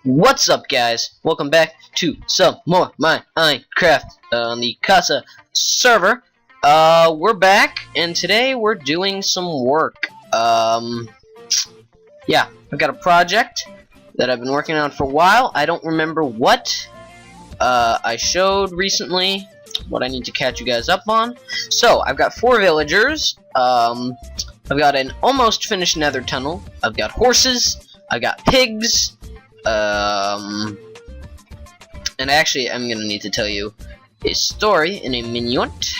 What's up, guys? Welcome back to some more Minecraft on the Casa server. We're back, and today we're doing some work. Yeah, I've got a project that I've been working on for a while. I don't remember what I showed recently, what I need to catch you guys up on. So, I've got 4 villagers. I've got an almost finished nether tunnel. I've got horses. I've got pigs. And actually, I'm gonna need to tell you a story in a minute.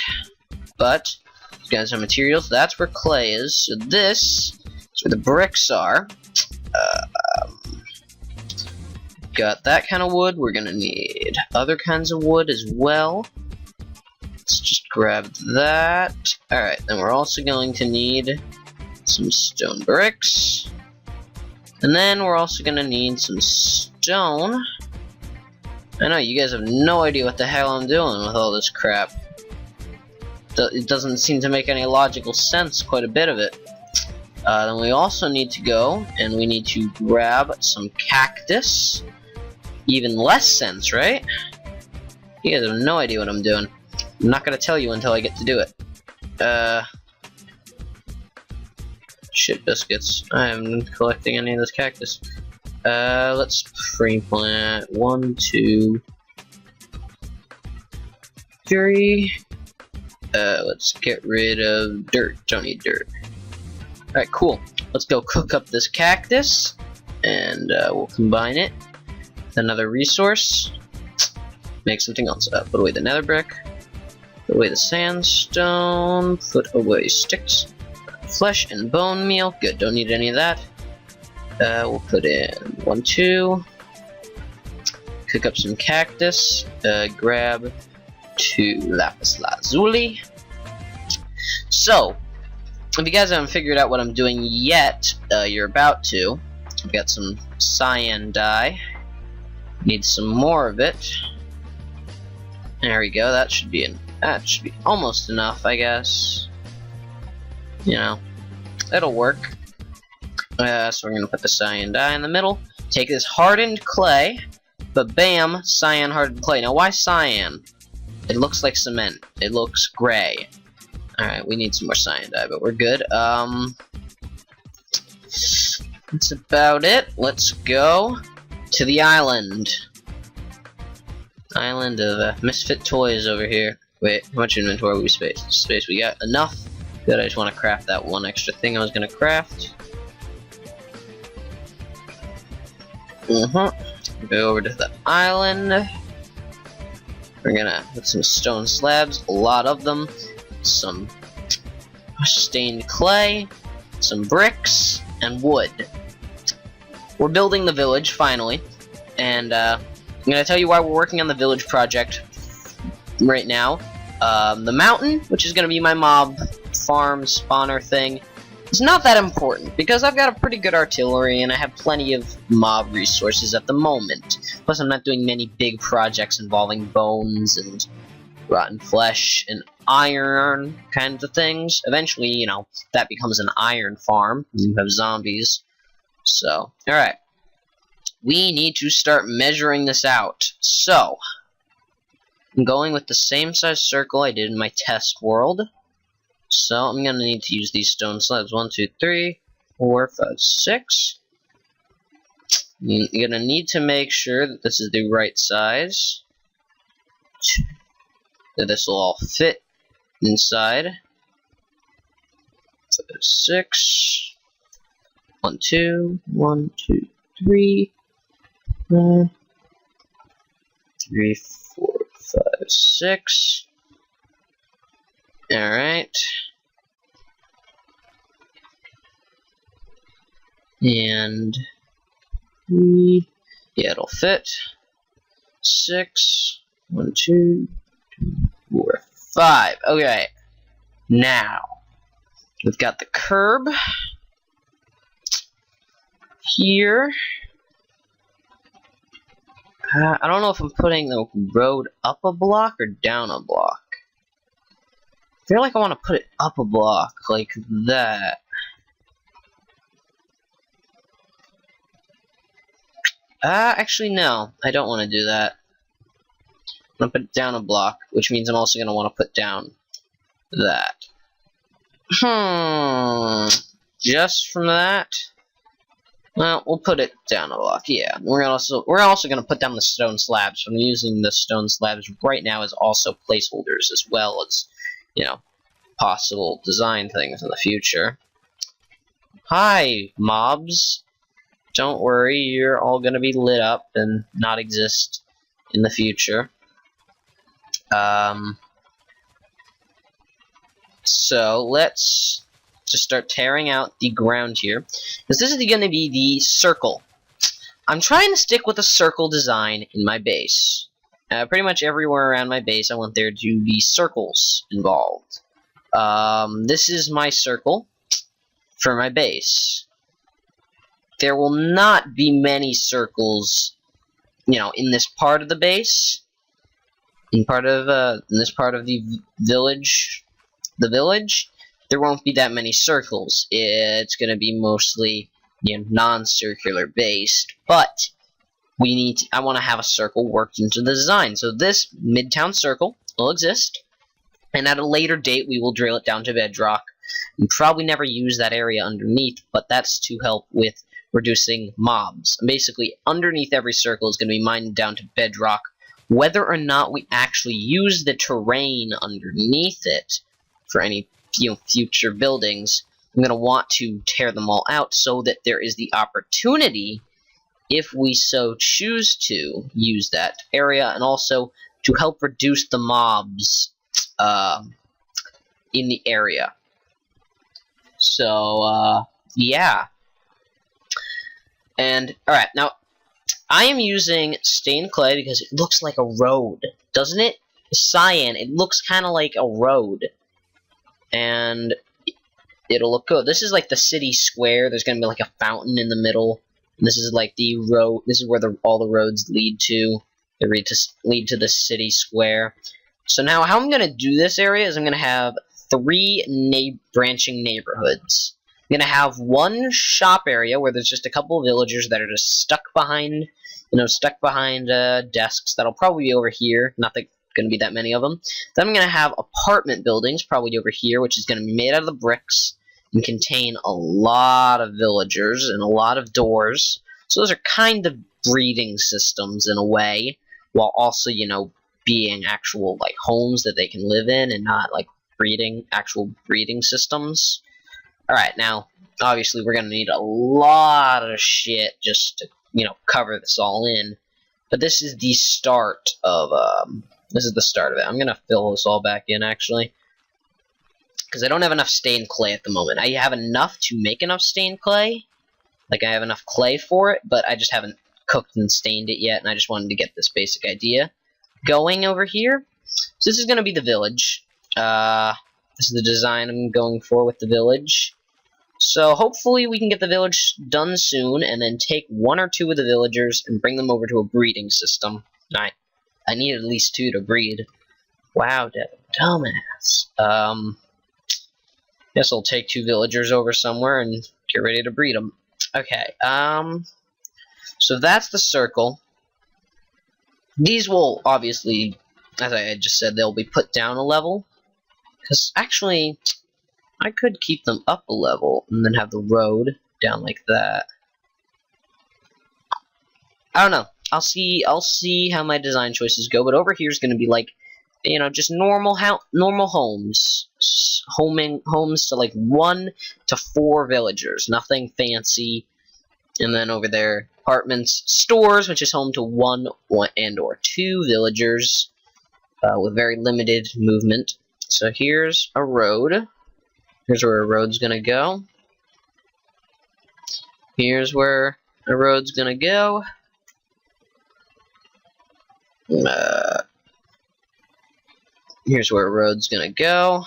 But you guys have materials. That's where clay is. So this is where the bricks are. Got that kind of wood. We're gonna need other kinds of wood as well. Let's just grab that. Alright, then we're also going to need some stone bricks. And then we're also gonna need some stone. I know, you guys have no idea what the hell I'm doing with all this crap. It doesn't seem to make any logical sense, quite a bit of it. Then we also need to go, and we need to grab some cactus. Even less sense, right? You guys have no idea what I'm doing. I'm not gonna tell you until I get to do it. Shit biscuits. I haven't collecting any of this cactus. Let's free plant 1, 2, 3. Let's get rid of dirt. Don't need dirt. Alright, cool. Let's go cook up this cactus, and we'll combine it with another resource. Make something else. Put away the nether brick. Put away the sandstone. Put away sticks. Flesh and bone meal. Good, don't need any of that. We'll put in 1, 2. Cook up some cactus. Grab 2 lapis lazuli. So, if you guys haven't figured out what I'm doing yet, you're about to. I've got some cyan dye. Need some more of it. There we go. That should be almost enough, I guess. You know, it'll work. So we're gonna put the cyan dye in the middle. Take this hardened clay, but bam, cyan hardened clay. Now, why cyan? It looks like cement. It looks gray. All right, we need some more cyan dye, but we're good. That's about it. Let's go to the island. Island of misfit toys over here. Wait, how much inventory space we got? Enough. Good, I just want to craft that one extra thing I was going to craft. Go over to the island. We're going to put some stone slabs, a lot of them. Some stained clay, some bricks, and wood. We're building the village, finally. And I'm going to tell you why we're working on the village project right now. The mountain, which is going to be my mob farm spawner thing, is not that important because I've got a pretty good artillery and I have plenty of mob resources at the moment. Plus, I'm not doing many big projects involving bones and rotten flesh and iron kinds of things. Eventually, you know, that becomes an iron farm. You have zombies. So, alright. We need to start measuring this out. So, I'm going with the same size circle I did in my test world. So I'm gonna need to use these stone slabs. 1, 2, 3, 4, 5, 6. You're gonna need to make sure that this is the right size. That this will all fit inside. 5, 6. 1, 2, 1, 2, 3. 3, 4, 5, 6. Alright. And 3. Yeah, it'll fit. 6. 1, 2, 3, 4, 5. Okay. Now, we've got the curb here. I don't know if I'm putting the road up a block or down a block. I feel like I want to put it up a block, like that. Actually, no. I don't want to do that. I'm going to put down a block, which means I'm also going to want to put down that. Just from that? Well, we'll put it down a block, yeah. We're also going to put down the stone slabs. So I'm using the stone slabs right now as also placeholders, as well as, you know, possible design things in the future. Hi, mobs. Don't worry, you're all going to be lit up and not exist in the future. So let's just start tearing out the ground here. Because this is going to be the circle. I'm trying to stick with a circle design in my base. Pretty much everywhere around my base, I want there to be circles involved. This is my circle for my base. There will not be many circles, you know, in this part of the base. In this part of the village, there won't be that many circles. It's gonna be mostly, you know, non-circular based. But I want to have a circle worked into the design. So this midtown circle will exist, and at a later date we will drill it down to bedrock. And probably never use that area underneath, but that's to help with reducing mobs. And basically, underneath every circle is going to be mined down to bedrock. Whether or not we actually use the terrain underneath it for any future buildings, I'm going to want to tear them all out so that there is the opportunity, if we so choose to, use that area, and also to help reduce the mobs in the area. So, yeah. And, alright, now, I am using stained clay because it looks like a road, doesn't it? Cyan, it looks kind of like a road. And it'll look good. This is like the city square. There's going to be like a fountain in the middle. And this is like the road. This is where all the roads lead to. They lead to the city square. So now how I'm going to do this area is I'm going to have 3 branching neighborhoods. I'm going to have one shop area where there's just a couple of villagers that are just stuck behind, desks. That'll probably be over here. Not that going to be that many of them. Then I'm going to have apartment buildings, probably over here, which is going to be made out of the bricks and contain a lot of villagers and a lot of doors. So those are kind of breeding systems in a way, while also, being actual like homes that they can live in and not like actual breeding systems. Alright, now, obviously we're going to need a lot of shit just to, cover this all in. But this is the start of, it. I'm going to fill this all back in, actually. Because I don't have enough stained clay at the moment. I have enough to make enough stained clay. Like, I have enough clay for it, but I just haven't cooked and stained it yet, and I just wanted to get this basic idea going over here. So this is going to be the village. This is the design I'm going for with the village. So hopefully we can get the village done soon, and then take 1 or 2 of the villagers and bring them over to a breeding system. I need at least 2 to breed. Wow, dumbass. Guess I'll take 2 villagers over somewhere and get ready to breed them. Okay, so that's the circle. These will obviously, as I had just said, they'll be put down a level. Because actually, I could keep them up a level and then have the road down like that. I don't know. I'll see how my design choices go. But over here is going to be like, just normal homes, homes to like 1 to 4 villagers, nothing fancy. And then over there, apartments, stores, which is home to 1 and or 2 villagers with very limited movement. So here's a road. Here's where a road's gonna go. Here's where a road's gonna go. Here's where a road's gonna go.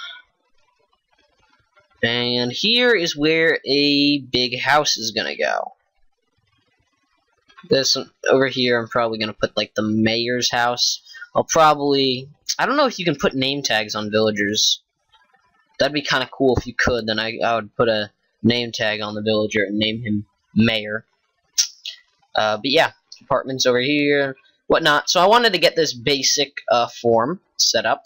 And here is where a big house is gonna go. This one, over here, I'm probably gonna put like the mayor's house. I don't know if you can put name tags on villagers. That'd be kind of cool if you could. Then I would put a name tag on the villager and name him Mayor. But yeah, apartments over here, whatnot. So I wanted to get this basic form set up,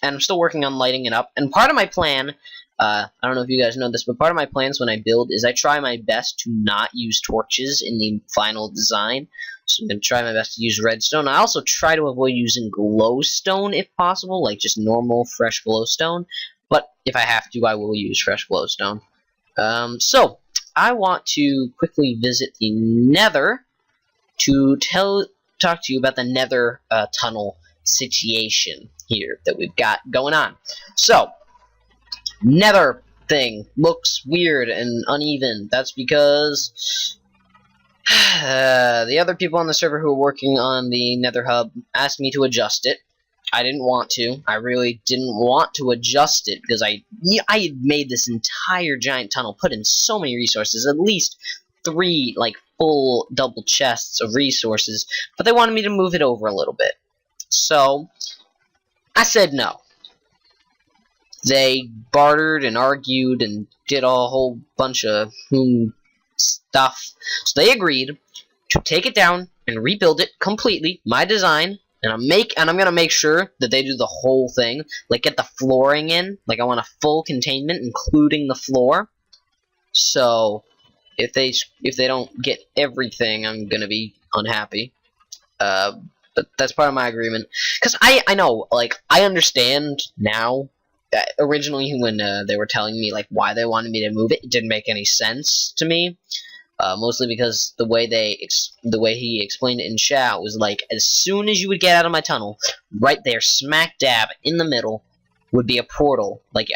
and I'm still working on lighting it up. And part of my plan, I don't know if you guys know this, but part of my plans when I build is I try my best to not use torches in the final design. So I'm going to try my best to use redstone. I also try to avoid using glowstone if possible, like just normal fresh glowstone. But if I have to, I will use fresh glowstone. So I want to quickly visit the Nether to talk to you about the Nether tunnel situation here that we've got going on. So, Nether thing looks weird and uneven. That's because the other people on the server who are working on the Nether hub asked me to adjust it. I didn't want to. I really didn't want to adjust it because I had made this entire giant tunnel, put in so many resources, at least 3 like full double chests of resources, but they wanted me to move it over a little bit. So I said no. They bartered and argued and did a whole bunch of stuff. So they agreed to take it down and rebuild it completely, my design, and I'm gonna make sure that they do the whole thing, like get the flooring in. Like I want a full containment, including the floor. So if they don't get everything, I'm gonna be unhappy. But that's part of my agreement. Because I know, like, I understand now that originally when they were telling me, like, why they wanted me to move it, it didn't make any sense to me. Mostly because the way he explained it in chat was, like, as soon as you would get out of my tunnel, right there, smack dab, in the middle, would be a portal. Like,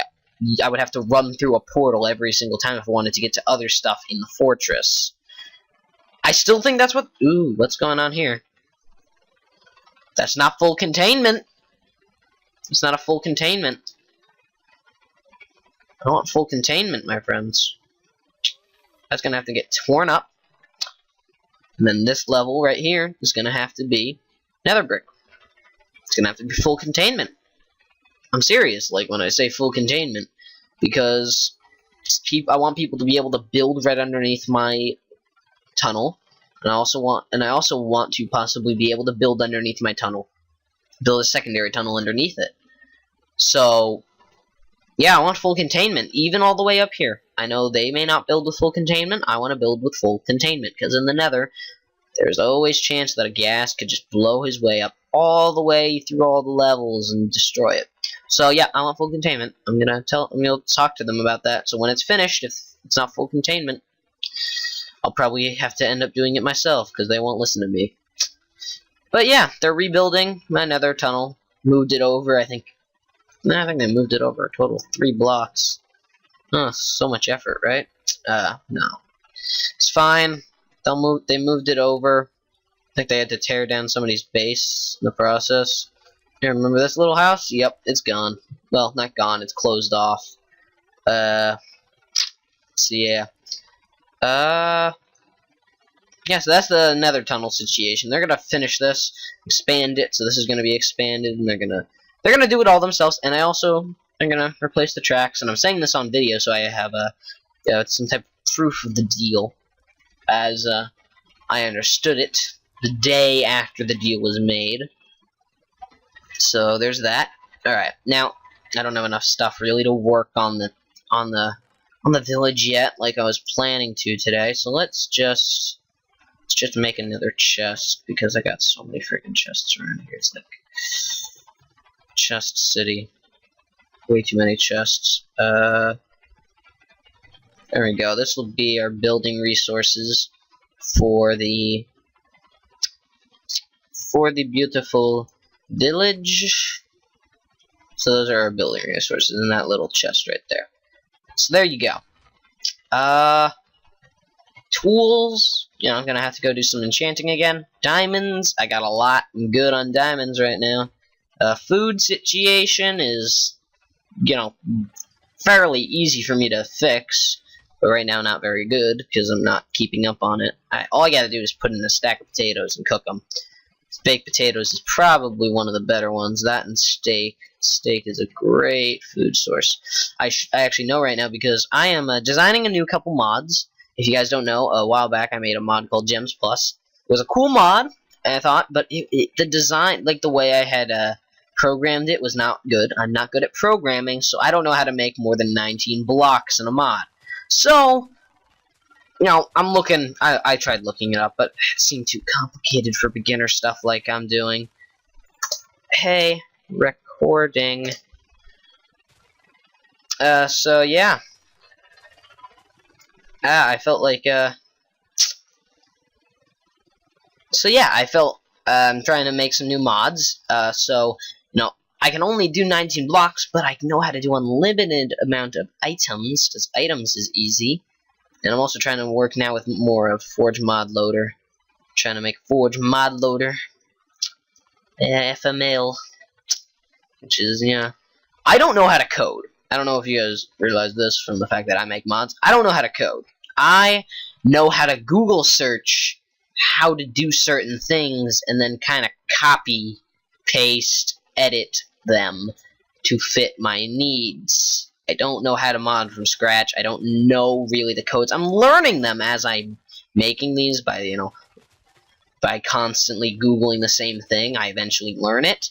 I would have to run through a portal every single time if I wanted to get to other stuff in the fortress. I still think that's what... Ooh, what's going on here? That's not full containment. It's not a full containment. I want full containment, my friends. That's gonna have to get torn up. And then this level right here is gonna have to be nether brick. It's gonna have to be full containment. I'm serious, like when I say full containment, because I want people to be able to build right underneath my tunnel. And I also want to possibly be able to build underneath my tunnel. Build a secondary tunnel underneath it. So, yeah, I want full containment, even all the way up here. I know they may not build with full containment. I want to build with full containment, because in the Nether, there's always chance that a ghast could just blow his way up all the way through all the levels and destroy it. So, yeah, I want full containment. I'm gonna talk to them about that. So when it's finished, if it's not full containment, I'll probably have to end up doing it myself, because they won't listen to me. But yeah, they're rebuilding my Nether tunnel. Moved it over, I think they moved it over a total of 3 blocks. Oh, so much effort, right? No. It's fine. They moved it over. I think they had to tear down somebody's base in the process. You remember this little house? Yep, it's gone. Well, not gone, it's closed off. So yeah. Yeah, so that's the Nether tunnel situation. They're gonna finish this, expand it, so this is gonna be expanded, and they're gonna do it all themselves. And I'm gonna replace the tracks, and I'm saying this on video, so I have some type of proof of the deal, as I understood it the day after the deal was made. So there's that. All right, now I don't have enough stuff really to work on the village yet, like I was planning to today. So let's just make another chest, because I got so many freaking chests around here. It's like chest city. Way too many chests. There we go. This will be our building resources for the beautiful village. So those are our building resources in that little chest right there. So there you go. Tools. You know, I'm gonna have to go do some enchanting again. Diamonds. I got a lot. I'm good on diamonds right now. Food situation is, you know, fairly easy for me to fix, but right now not very good because I'm not keeping up on it. All I gotta do is put in a stack of potatoes and cook them. Baked potatoes is probably one of the better ones. That and steak. Steak is a great food source. I actually know right now because I am designing a new couple mods. If you guys don't know, a while back I made a mod called Gems Plus. was a cool mod, I thought, but the design, like the way I had programmed it, was not good. I'm not good at programming, so I don't know how to make more than 19 blocks in a mod. So, you know, I'm looking, I tried looking it up, but it seemed too complicated for beginner stuff like I'm doing. Hey, recording. So yeah. I felt like, so yeah, I felt, trying to make some new mods, so, you know, I can only do 19 blocks, but I know how to do unlimited amount of items, because items is easy. And I'm also trying to work now with more of Forge Mod Loader. Trying to make Forge Mod Loader. FML. Which is, yeah. I don't know how to code. I don't know if you guys realize this from the fact that I make mods. I don't know how to code. I know how to Google search how to do certain things and then kind of copy, paste, edit them to fit my needs. I don't know how to mod from scratch. I don't know really the codes. I'm learning them as I'm making these by, you know, by constantly Googling the same thing. I eventually learn it,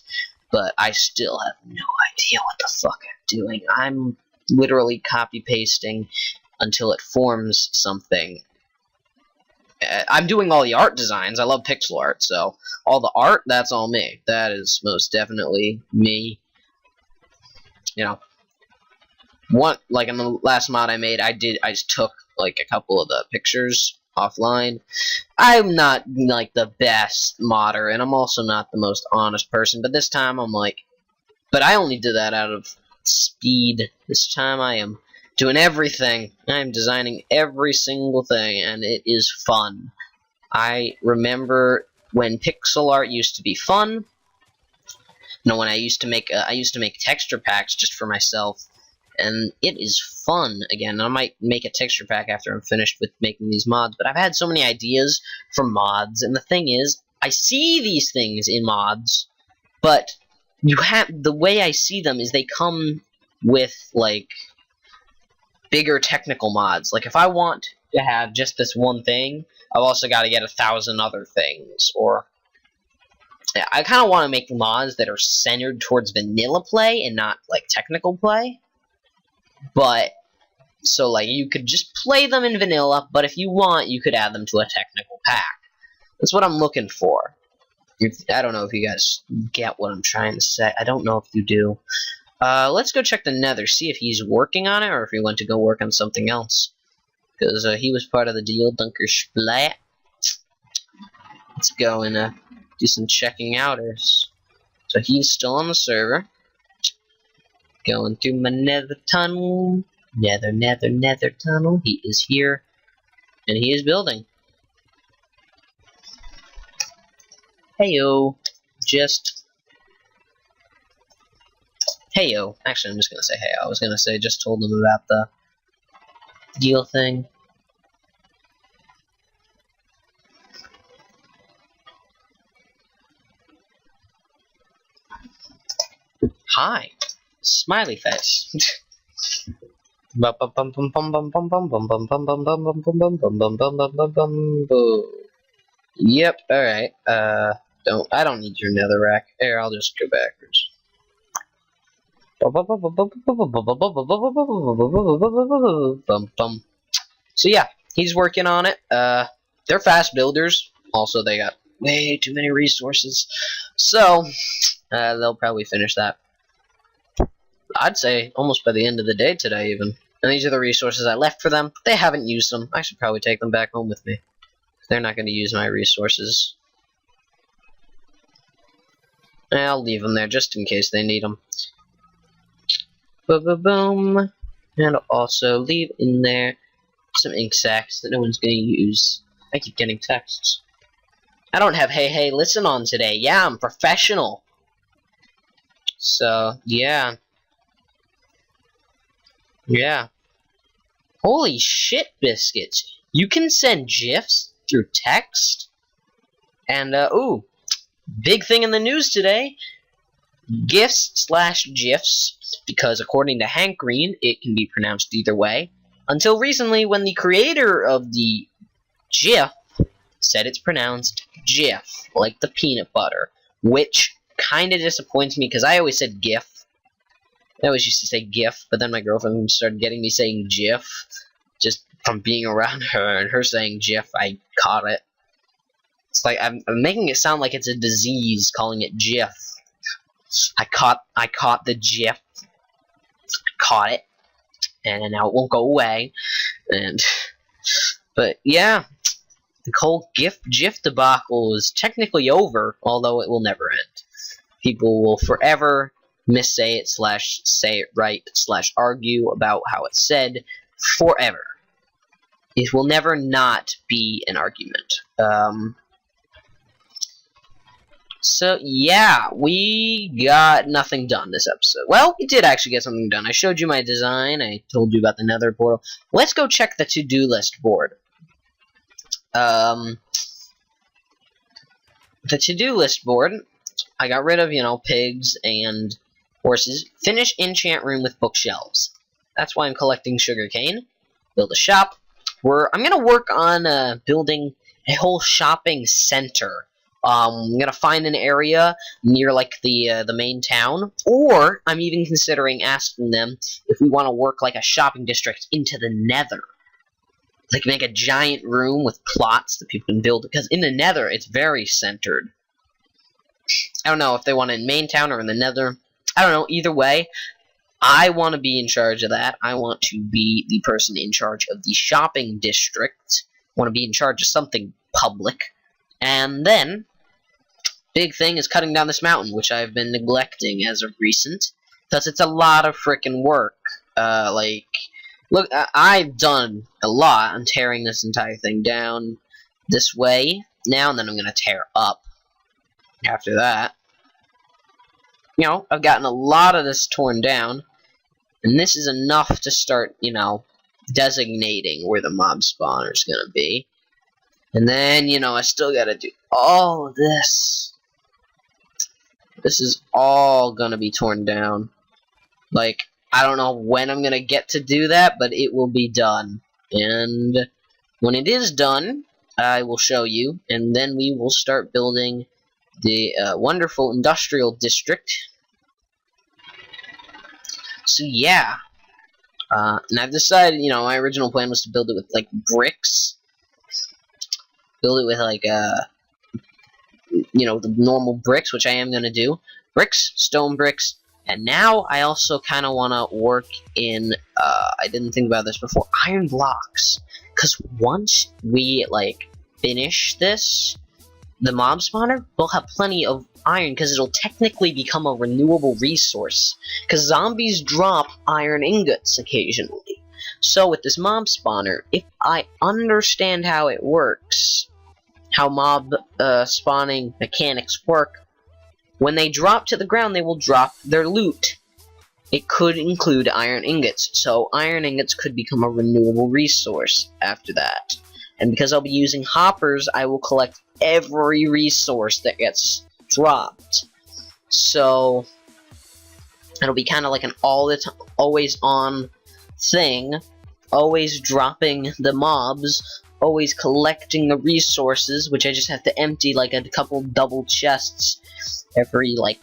but I still have no idea what the fuck I'm doing. I'm literally copy-pasting until it forms something. I'm doing all the art designs. I love pixel art, so all the art, that's all me. That is most definitely me. You know, like in the last mod I made, I just took like a couple of the pictures offline. I'm not like the best modder, and I'm also not the most honest person, but this time I'm like, but I only did that out of speed. This time I am doing everything. I'm designing every single thing, and it is fun. I remember when pixel art used to be fun. You know, when I used to make texture packs just for myself, and it is fun again. I might make a texture pack after I'm finished with making these mods, but I've had so many ideas for mods, and the thing is, I see these things in mods, but the way I see them is they come with like bigger technical mods. Like if I want to have just this one thing, I've also got to get 1,000 other things. Or I kind of want to make mods that are centered towards vanilla play and not like technical play. But so like you could just play them in vanilla, but if you want, you could add them to a technical pack. That's what I'm looking for. I don't know if you guys get what I'm trying to say. I don't know if you do. Let's go check the Nether, see if he's working on it or if he went to go work on something else. Because he was part of the deal, Dunker Splat. Let's go and do some checking outers. So he's still on the server. Going through my nether tunnel. Nether tunnel. He is here. And he is building. Heyo. Heyo. Actually, I'm just gonna say heyo. I was gonna say just told him about the deal thing. Hi. Smiley face. Yep, alright. I don't need your netherrack. Here, I'll just go backwards. So yeah, he's working on it. They're fast builders. Also, they got way too many resources. So, they'll probably finish that. I'd say almost by the end of the day today, even. And these are the resources I left for them. They haven't used them. I should probably take them back home with me. They're not going to use my resources. I'll leave them there just in case they need them. Boom. And I'll also leave in there some ink sacs that no one's going to use. I keep getting texts. I don't have hey listen on today. Yeah, I'm professional. So, yeah. Yeah. Holy shit, biscuits. You can send GIFs through text? And, ooh. Big thing in the news today. GIFs/GIFs, because according to Hank Green, it can be pronounced either way. Until recently, when the creator of the GIF said it's pronounced Jif, like the peanut butter, which kind of disappoints me because I always said GIF. I always used to say GIF, but then my girlfriend started getting me saying Jif, just from being around her and her saying Jif. I caught it. It's like I'm making it sound like it's a disease, calling it Jif. I caught the Jif. I caught it, and now it won't go away. But yeah, the whole GIF debacle is technically over, although it will never end. People will forever missay it, slash say it right, slash argue about how it's said, forever. It will never not be an argument. So yeah, we got nothing done this episode. Well, we did actually get something done. I showed you my design. I told you about the Nether portal. Let's go check the to-do list board. The to-do list board, I got rid of, you know, pigs and horses. Finish enchant room with bookshelves. That's why I'm collecting sugarcane. Build a shop. I'm gonna work on building a whole shopping center. I'm gonna find an area near like the main town, or I'm even considering asking them if we want to work like a shopping district into the Nether. Like make a giant room with plots that people can build, because in the Nether it's very centered. I don't know if they want it in main town or in the Nether. I don't know. Either way, I want to be in charge of that. I want to be the person in charge of the shopping district. I want to be in charge of something public. And then, big thing is cutting down this mountain, which I've been neglecting as of recent, because it's a lot of frickin' work. Look, I've done a lot on tearing this entire thing down this way now, and then I'm gonna tear up after that. You know, I've gotten a lot of this torn down, and this is enough to start, you know, designating where the mob spawner is gonna be. And then, you know, I still gotta do all of this. This is all gonna be torn down. Like, I don't know when I'm gonna get to do that, but it will be done. And when it is done, I will show you, and then we will start building the wonderful industrial district. So yeah, and I've decided, you know, my original plan was to build it with like bricks. Build it with like you know, the normal bricks, which I am gonna do. Bricks, stone bricks. And now I also kind of want to work in, I didn't think about this before, iron blocks. Because once we, like, finish this, the mob spawner will have plenty of iron, because it'll technically become a renewable resource. Because zombies drop iron ingots occasionally. So with this mob spawner, if I understand how it works, how mob spawning mechanics work, when they drop to the ground, they will drop their loot. It could include iron ingots, so iron ingots could become a renewable resource after that. And because I'll be using hoppers, I will collect every resource that gets dropped. So it'll be kind of like an always on thing, always dropping the mobs, always collecting the resources, which I just have to empty like a couple double chests every like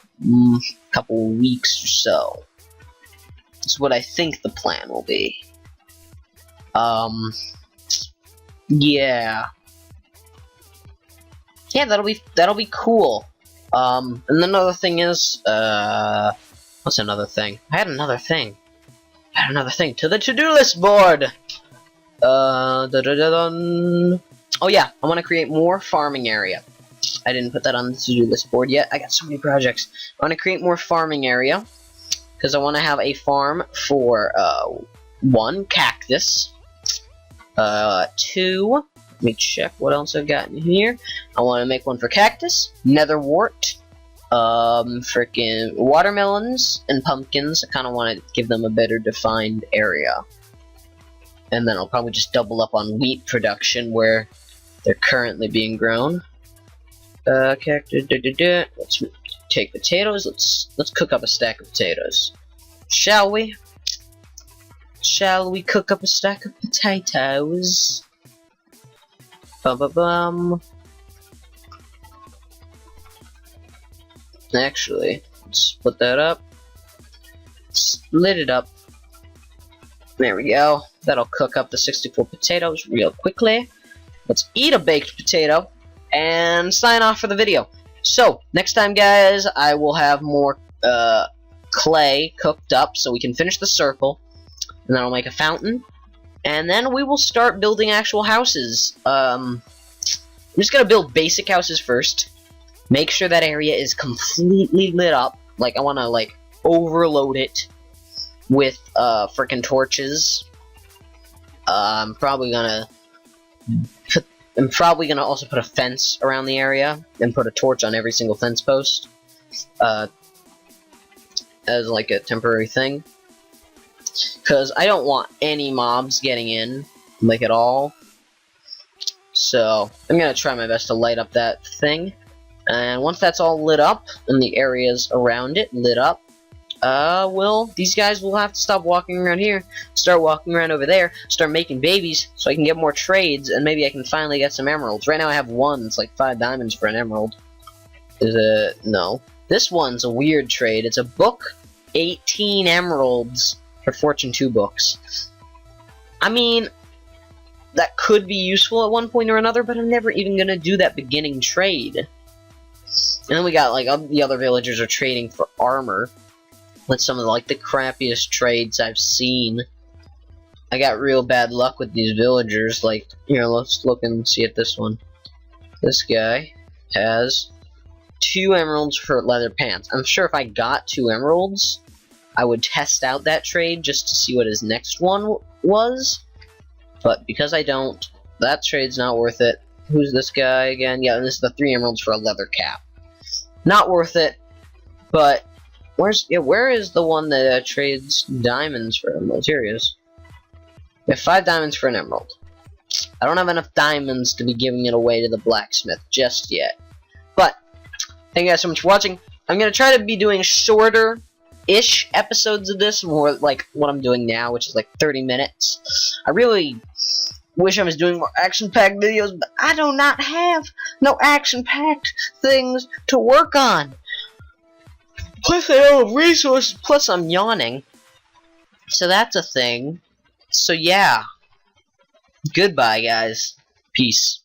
couple weeks or so. That's what I think the plan will be. Yeah, that'll be cool. And another thing is, what's another thing? I had another thing to the to-do list board. Oh yeah, I want to create more farming area. I didn't put that on the to-do list board yet. I got so many projects. I want to create more farming area, because I want to have a farm for, 1, cactus, 2, let me check what else I've got in here. I want to make one for cactus, nether wart, frickin' watermelons, and pumpkins. I kind of want to give them a better defined area. And then I'll probably just double up on wheat production where they're currently being grown. Cactus, let's take potatoes. Let's cook up a stack of potatoes. Shall we? Shall we cook up a stack of potatoes? Bum bum bum. Actually, let's split that up. Split it up. There we go. That'll cook up the 64 potatoes real quickly. Let's eat a baked potato and sign off for the video. So, next time, guys, I will have more clay cooked up so we can finish the circle. And then I'll make a fountain. And then we will start building actual houses. I'm just gonna build basic houses first. Make sure that area is completely lit up. Like, I wanna, like, overload it with, frickin' torches. I'm probably gonna also put a fence around the area and put a torch on every single fence post. As, like, a temporary thing. Because I don't want any mobs getting in, like, at all. So, I'm gonna try my best to light up that thing. And once that's all lit up, and the areas around it lit up, these guys will have to stop walking around here, start walking around over there, start making babies, so I can get more trades, and maybe I can finally get some emeralds. Right now I have one, it's like 5 diamonds for an emerald. Is it? No. This one's a weird trade. It's a book, 18 emeralds for Fortune 2 books. I mean, that could be useful at one point or another, but I'm never even gonna do that beginning trade. And then we got, like, the other villagers are trading for armor. With some of, like, the crappiest trades I've seen. I got real bad luck with these villagers. Like, here, let's look and see at this one. This guy has 2 emeralds for leather pants. I'm sure if I got 2 emeralds, I would test out that trade just to see what his next one was. But because I don't, that trade's not worth it. Who's this guy again? Yeah, and this is the 3 emeralds for a leather cap. Not worth it, but where is the one that trades diamonds for emeralds? Here he is. We have 5 diamonds for an emerald. I don't have enough diamonds to be giving it away to the blacksmith just yet. But, thank you guys so much for watching. I'm going to try to be doing shorter-ish episodes of this, more like what I'm doing now, which is like 30 minutes. I really wish I was doing more action-packed videos, but I do not have no action-packed things to work on. Plus I don't have resources, plus I'm yawning. So that's a thing. So yeah. Goodbye, guys. Peace.